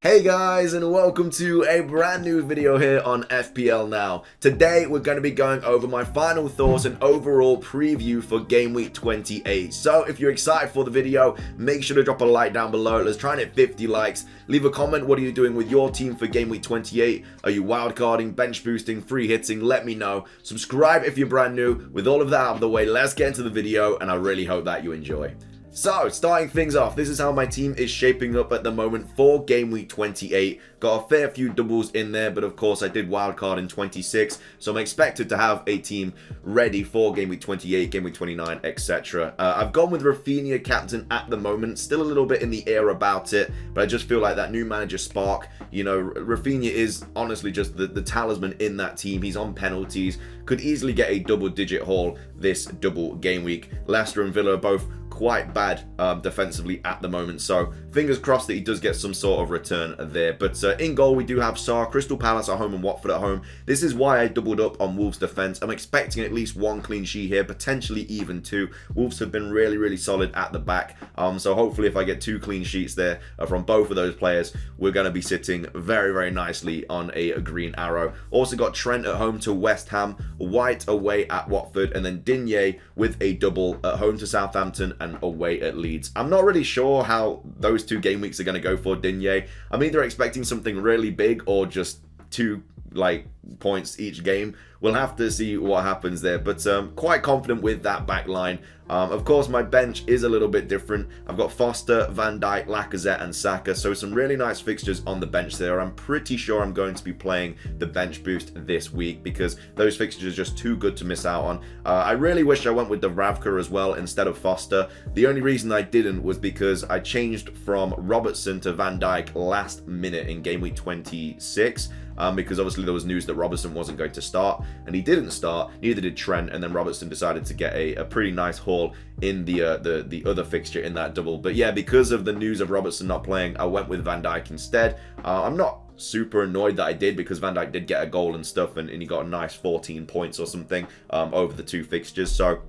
Hey guys, and welcome to a brand new video here on FPL Now. Today we're going to be going over my final thoughts and overall preview for Game Week 28. So if you're excited for the video, make sure to drop a like down below. Let's try and hit 50 likes. Leave a comment. What are you doing with your team for Game Week 28? Are you wildcarding, bench boosting, free hitting? Let me know. Subscribe if you're brand new. With all of that out of the way, let's get into the video, and I really hope that you enjoy. So, starting things off, this is how my team is shaping up at the moment for Game Week 28. Got a fair few doubles in there, but of course I did wildcard in 26, so I'm expected to have a team ready for Game Week 28, Game Week 29, etc. I've gone with Rafinha captain at the moment, still a little bit in the air about it, but I just feel like that new manager spark, you know, Rafinha is honestly just the talisman in that team. He's on penalties, could easily get a double-digit haul this double game week. Leicester and Villa are both quite bad defensively at the moment, so fingers crossed that he does get some sort of return there. But in goal we do have Sarr, Crystal Palace at home and Watford at home. This is why I doubled up on Wolves defence. I'm expecting at least one clean sheet here, potentially even two. Wolves have been really solid at the back, so hopefully if I get two clean sheets there from both of those players, we're going to be sitting very nicely on a green arrow. Also got Trent at home to West Ham, White away at Watford, and then Digne with a double at home to Southampton and away at Leeds. I'm not really sure how those two game weeks are going to go for Digne. I'm either expecting something really big or just two points each game. We'll have to see what happens there, but quite confident with that back line. Of course, my bench is a little bit different. I've got Foster, Van Dijk, Lacazette and Saka, so some really nice fixtures on the bench there. I'm pretty sure I'm going to be playing the bench boost this week because those fixtures are just too good to miss out on. I really wish I went with the Ravka as well instead of Foster. The only reason I didn't was because I changed from Robertson to Van Dijk last minute in Game Week 26. Because obviously there was news that Robertson wasn't going to start, and he didn't start, neither did Trent, and then Robertson decided to get a pretty nice haul in the other fixture in that double. But yeah, because of the news of Robertson not playing, I went with Van Dijk instead. I'm not super annoyed that I did, because Van Dijk did get a goal and stuff, and he got a nice 14 points or something over the two fixtures, so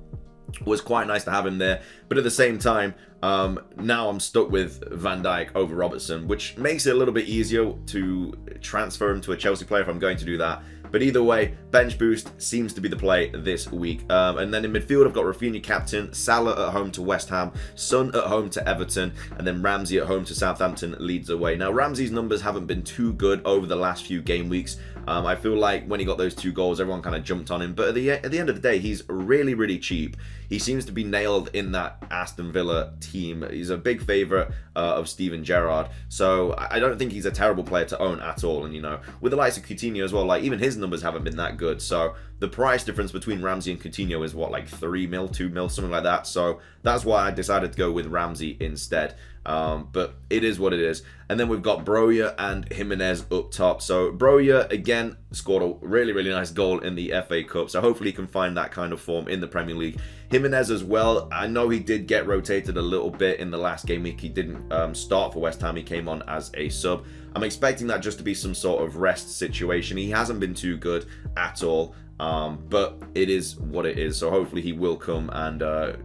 was quite nice to have him there. But at the same time, now I'm stuck with Van Dijk over Robertson, which makes it a little bit easier to transfer him to a Chelsea player if I'm going to do that. But either way, bench boost seems to be the play this week. And then in midfield, I've got Rafinha captain, Salah at home to West Ham, Son at home to Everton, and then Ramsey at home to Southampton, Leeds away. Now, Ramsey's numbers haven't been too good over the last few game weeks. I feel like when he got those two goals, everyone kind of jumped on him. But at the end of the day, he's really cheap. He seems to be nailed in that Aston Villa team. He's a big favourite of Steven Gerrard. So I don't think he's a terrible player to own at all. And, you know, with the likes of Coutinho as well, like, even his numbers haven't been that good. So the price difference between Ramsey and Coutinho is what, like 3 mil, 2 mil, something like that. So that's why I decided to go with Ramsey instead. But it is what it is. And then we've got Broja and Jimenez up top. So Broja again scored a really nice goal in the FA Cup, so hopefully he can find that kind of form in the Premier League. Jimenez as well, I know he did get rotated a little bit in the last game week. He didn't start for West Ham, he came on as a sub. I'm expecting that just to be some sort of rest situation. He hasn't been too good at all. But it is what it is, so hopefully he will come, and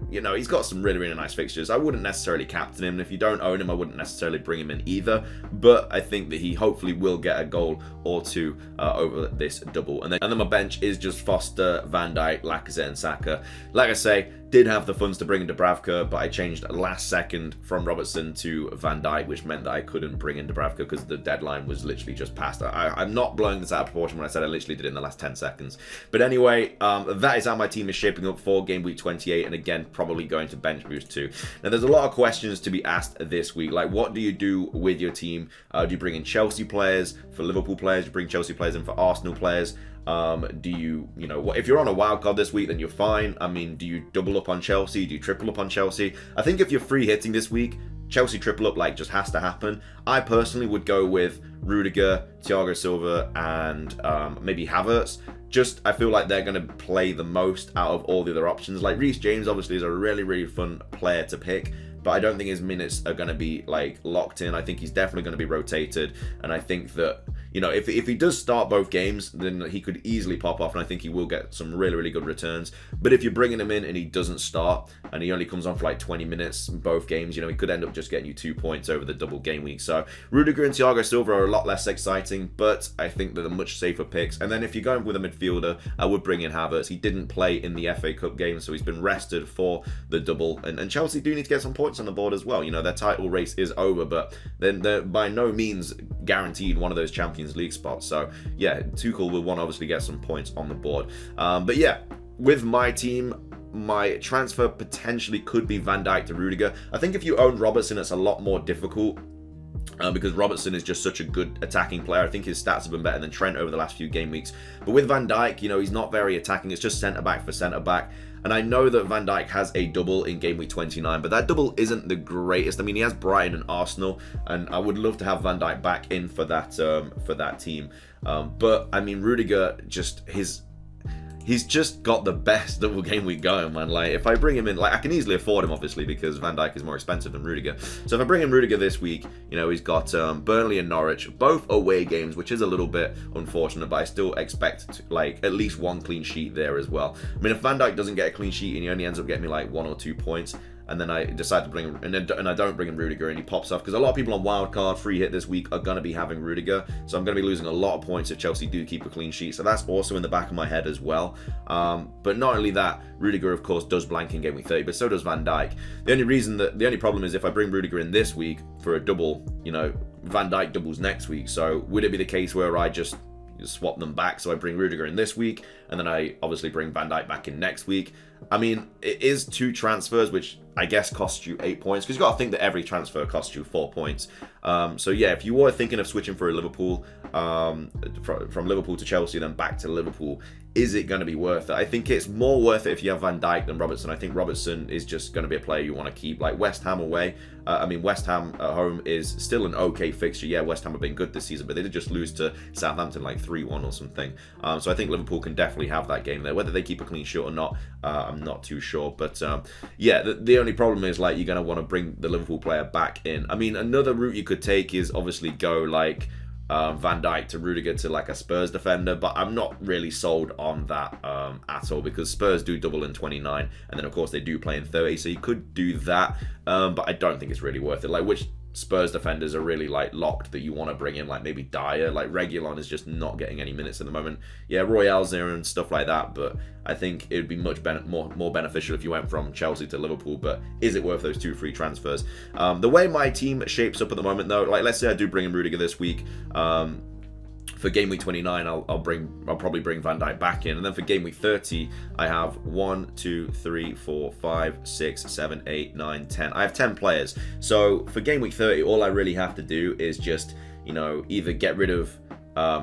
you know, he's got some really nice fixtures. I wouldn't necessarily captain him, and if you don't own him, I wouldn't necessarily bring him in either, but I think that he hopefully will get a goal or two over this double. And then my bench is just Foster, Van Dijk, Lacazette and Saka. Like I say, did have the funds to bring in Dubravka, but I changed last second from Robertson to Van Dijk, which meant that I couldn't bring in Dubravka because the deadline was literally just passed. I'm not blowing this out of proportion when I said I literally did it in the last 10 seconds. But anyway, that is how my team is shaping up for Game Week 28, and again, probably going to bench boost too. Now, there's a lot of questions to be asked this week, like what do you do with your team? Do you bring in Chelsea players for Liverpool players? Do you bring Chelsea players in for Arsenal players? Do you know, if you're on a wildcard this week, then you're fine. I mean, do you double up on Chelsea? Do you triple up on Chelsea? I think if you're free hitting this week, Chelsea triple up just has to happen. I personally would go with Rudiger, Thiago Silva, and maybe Havertz. I feel like they're going to play the most out of all the other options. Like Reece James obviously is a really fun player to pick, but I don't think his minutes are going to be like locked in. I think he's definitely going to be rotated, and I think that, you know, if he does start both games, then he could easily pop off, and I think he will get some really, really good returns. But if you're bringing him in and he doesn't start, and he only comes on for like 20 minutes in both games, you know, he could end up just getting you 2 points over the double game week. So Rudiger and Thiago Silva are a lot less exciting, but I think they're much safer picks. And then if you're going with a midfielder, I would bring in Havertz. He didn't play in the FA Cup game, so he's been rested for the double. And Chelsea do need to get some points on the board as well. You know, their title race is over, but then they're by no means guaranteed one of those Champions League spots. So yeah, Tuchel will want to obviously get some points on the board. But yeah, with my team, my transfer potentially could be Van Dijk to Rudiger. I think if you own Robertson, it's a lot more difficult. Because Robertson is just such a good attacking player. I think his stats have been better than Trent over the last few game weeks. But with Van Dijk, you know, he's not very attacking. It's just centre-back for centre-back. And I know that Van Dijk has a double in game week 29, but that double isn't the greatest. I mean, he has Brighton and Arsenal, and I would love to have Van Dijk back in for that team. But I mean, Rudiger, he's just got the best double game week going, man. Like, if I bring him in, like, I can easily afford him, obviously, because Van Dijk is more expensive than Rudiger. So if I bring in Rudiger this week, you know, he's got Burnley and Norwich, both away games, which is a little bit unfortunate, but I still expect, like, at least one clean sheet there as well. I mean, if Van Dijk doesn't get a clean sheet and he only ends up getting me, like, 1 or 2 points, and then I decide to bring him, and I don't bring in Rudiger, and he pops off, because a lot of people on Wildcard free hit this week are going to be having Rudiger, so I'm going to be losing a lot of points if Chelsea do keep a clean sheet, so that's also in the back of my head as well. But not only that, Rudiger, of course, does blank in game week 30, but so does Van Dijk. The only problem is if I bring Rudiger in this week for a double, you know, Van Dijk doubles next week, so would it be the case where I just swap them back? So I bring Rudiger in this week, and then I obviously bring Van Dijk back in next week. I mean, it is 2 transfers, which I guess costs you 8 points, because you've got to think that every transfer costs you 4 points. So yeah, if you were thinking of switching for a Liverpool, from Liverpool to Chelsea, then back to Liverpool, is it going to be worth it? I think it's more worth it if you have Van Dijk than Robertson. I think Robertson is just going to be a player you want to keep. Like West Ham away, I mean, West Ham at home is still an okay fixture. Yeah, West Ham have been good this season, but they did just lose to Southampton like 3-1 or something. So I think Liverpool can definitely have that game there. Whether they keep a clean sheet or not, I'm not too sure. But yeah, the only problem is, like, you're going to want to bring the Liverpool player back in. I mean, another route you could take is obviously go like Van Dijk to Rudiger to like a Spurs defender, but I'm not really sold on that at all, because Spurs do double in 29, and then of course they do play in 30, so you could do that, but I don't think it's really worth it. Like, which Spurs defenders are really like locked that you want to bring in? Like maybe Dyer. Like Reguilon is just not getting any minutes at the moment. Yeah, Royale's there and stuff like that, but I think it would be much more beneficial if you went from Chelsea to Liverpool. But is it worth those 2 free transfers? The way my team shapes up at the moment, though, like let's say I do bring in Rudiger this week. For game week 29, I'll probably bring Van Dijk back in, and then for game week 30, I have 1, 2, 3, 4, 5, 6, 7, 8, 9, 10. I have 10 players. So for game week 30, all I really have to do is just, you know, either get rid of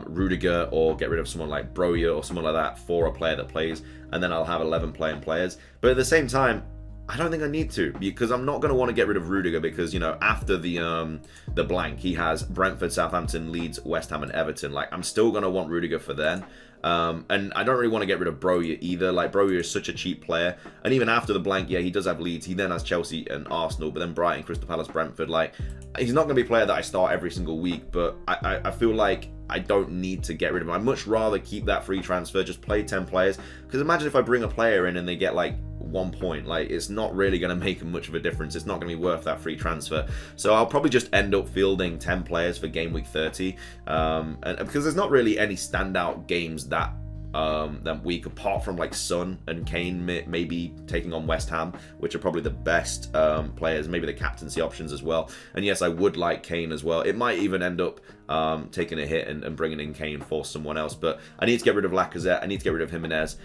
Rudiger or get rid of someone like Broja or someone like that for a player that plays, and then I'll have 11 playing players. But at the same time, I don't think I need to, because I'm not going to want to get rid of Rudiger, because, you know, after the blank, he has Brentford, Southampton, Leeds, West Ham and Everton. Like, I'm still going to want Rudiger for then. And I don't really want to get rid of Broja either. Like, Broja is such a cheap player. And even after the blank, yeah, he does have Leeds. He then has Chelsea and Arsenal, but then Brighton, Crystal Palace, Brentford. Like, he's not going to be a player that I start every single week, but I feel like I don't need to get rid of him. I'd much rather keep that free transfer, just play 10 players. Because imagine if I bring a player in and they get like 1 point, like it's not really going to make much of a difference. It's not going to be worth that free transfer. So I'll probably just end up fielding 10 players for game week 30, and because there's not really any standout games that week, apart from like Son and Kane maybe taking on West Ham, which are probably the best players, maybe the captaincy options as well. And yes, I would like Kane as well. It might even end up taking a hit and bringing in Kane for someone else, but I need to get rid of Lacazette, I need to get rid of Jimenez,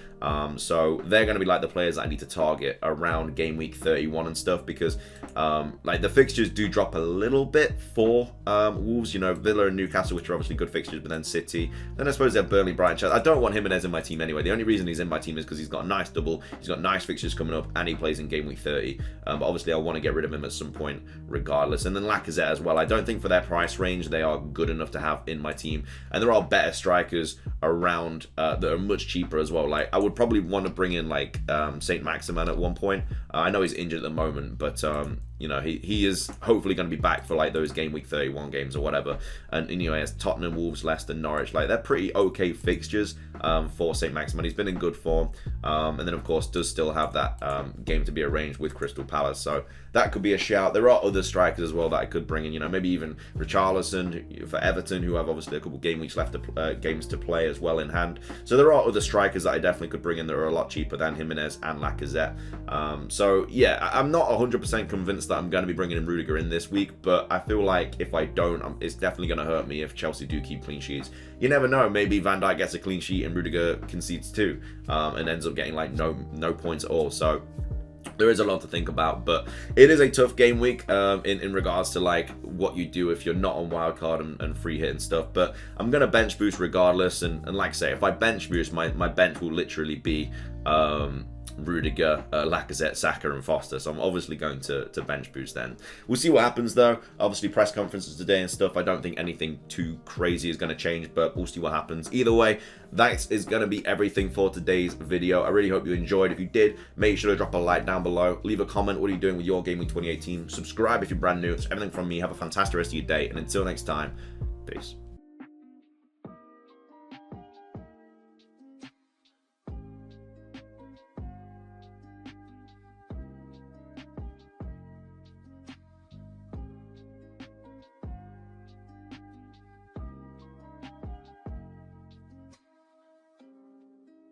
so they're going to be like the players that I need to target around game week 31 and stuff, because like the fixtures do drop a little bit for Wolves. You know, Villa and Newcastle, which are obviously good fixtures, but then City, then I suppose they have Burnley, Brighton, Chelsea. I don't want Jimenez in my team anyway. The only reason he's in my team is because he's got a nice double, he's got nice fixtures coming up, and he plays in game week 30, but obviously I want to get rid of him at some point regardless. And then Lacazette as well. I don't think for their price range they are good enough enough to have in my team. And there are better strikers around that are much cheaper as well. Like, I would probably want to bring in like Saint Maximin at one point. I know he's injured at the moment, but you know, he is hopefully going to be back for like those game week 31 games or whatever. And you know, he has Tottenham, Wolves, Leicester, Norwich. Like, they're pretty okay fixtures for Saint Maximin. He's been in good form, and then of course does still have that game to be arranged with Crystal Palace. So that could be a shout. There are other strikers as well that I could bring in. You know, maybe even Richarlison for Everton, who have obviously a couple game weeks left to games to play as well in hand. So there are other strikers that I definitely could bring in that are a lot cheaper than Jimenez and Lacazette. So yeah, I'm not 100% convinced that I'm going to be bringing in Rudiger in this week, but I feel like if I don't, it's definitely going to hurt me if Chelsea do keep clean sheets. You never know, maybe Van Dijk gets a clean sheet and Rudiger concedes 2 and ends up getting like no points at all. So there is a lot to think about, but it is a tough game week in regards to like what you do if you're not on wildcard and free hit and stuff. But I'm going to bench boost regardless, and like I say, if I bench boost, my bench will literally be Rudiger, Lacazette, Saka and Foster. So I'm obviously going to bench boost then. We'll see what happens though. Obviously press conferences today and stuff. I don't think anything too crazy is going to change, but we'll see what happens. Either way, that is going to be everything for today's video. I really hope you enjoyed. If you did, make sure to drop a like down below. Leave a comment. What are you doing with your Gaming 2018? Subscribe if you're brand new. It's everything from me. Have a fantastic rest of your day. And until next time, peace.